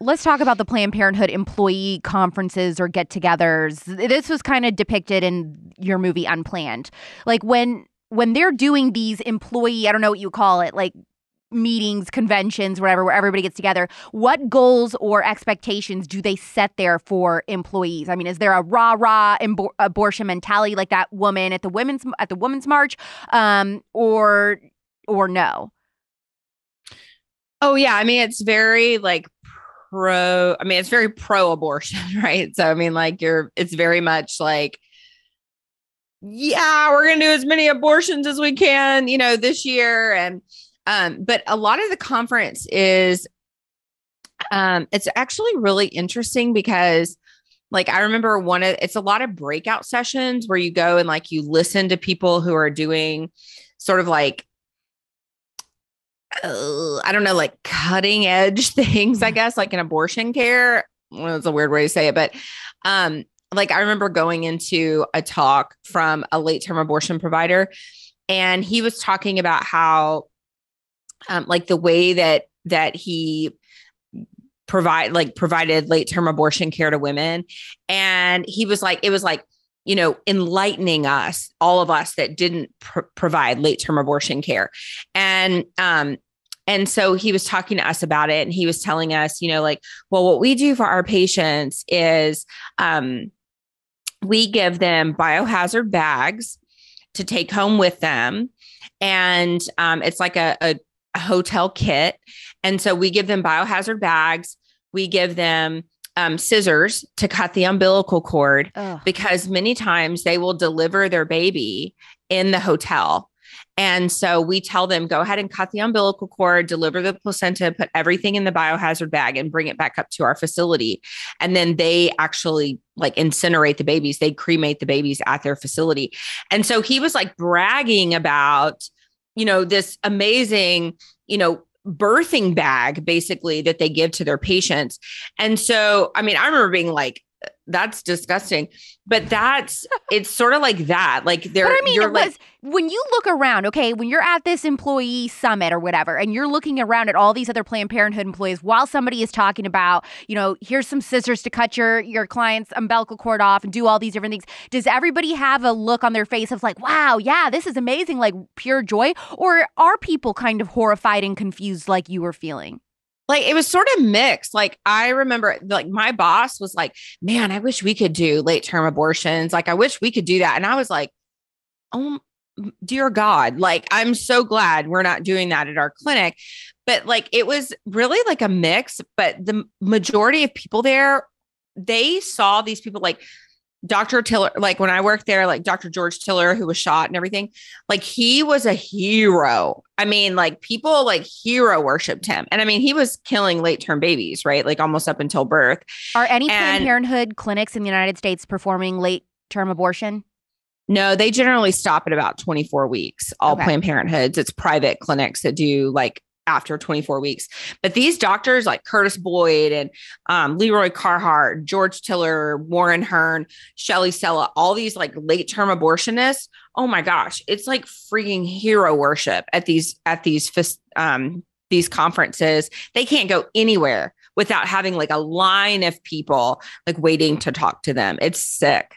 let's talk about the Planned Parenthood employee conferences or get-togethers. This was kind of depicted in your movie Unplanned. Like when they're doing these employee, I don't know what you call it, like meetings, conventions, whatever, where everybody gets together, what goals or expectations do they set there for employees? I mean, is there a rah-rah abortion mentality like that woman at the women's march, or no? Oh yeah, I mean it's very like it's very pro-abortion, right? So I mean like it's very much like, yeah, we're going to do as many abortions as we can, this year. And but a lot of the conference is it's actually really interesting because like I remember it's a lot of breakout sessions where you go and like you listen to people who are doing sort of like I don't know, like cutting edge things, I guess, like in abortion care. Well, it's a weird way to say it, but like I remember going into a talk from a late term abortion provider, and he was talking about how like the way that he provided late term abortion care to women. And he was like, it was like, enlightening us, all of us that didn't provide late term abortion care. And so he was talking to us about it, and he was telling us, like, well, what we do for our patients is we give them biohazard bags to take home with them. And it's like a hotel kit. And so we give them biohazard bags. We give them scissors to cut the umbilical cord. Ugh. Because many times they will deliver their baby in the hotel. And so we tell them, go ahead and cut the umbilical cord, deliver the placenta, put everything in the biohazard bag and bring it back up to our facility. And then they actually like incinerate the babies. They cremate the babies at their facility. And so he was like bragging about, this amazing, birthing bag basically that they give to their patients. And so, I mean, I remember being like, that's disgusting, but it's sort of like that. Like but I mean, when you look around, okay, when you're at this employee summit or whatever, and you're looking around at all these other Planned Parenthood employees while somebody is talking about, here's some scissors to cut your client's umbilical cord off and do all these different things. Does everybody have a look on their face of like, wow, yeah, this is amazing, like pure joy? Or are people kind of horrified and confused like you were feeling? Like it was sort of mixed. Like I remember like my boss was like, man, I wish we could do late term abortions. Like I wish we could do that. And I was like, oh, dear God, like I'm so glad we're not doing that at our clinic. But like it was really like a mix. But the majority of people there, they saw these people like Dr. Tiller, like when I worked there, like Dr. George Tiller, who was shot and everything, like he was a hero. I mean, like people like hero worshiped him. And I mean, he was killing late term babies, right? Like almost up until birth. Are any Planned Parenthood clinics in the United States performing late term abortion? No, they generally stop at about 24 weeks. All Planned Parenthoods, it's private clinics that do like after 24 weeks. But these doctors like Curtis Boyd and Leroy Carhart, George Tiller, Warren Hearn, Shelley Sella, all these like late term abortionists. Oh my gosh, it's like freaking hero worship at these conferences. They can't go anywhere without having like a line of people like waiting to talk to them. It's sick.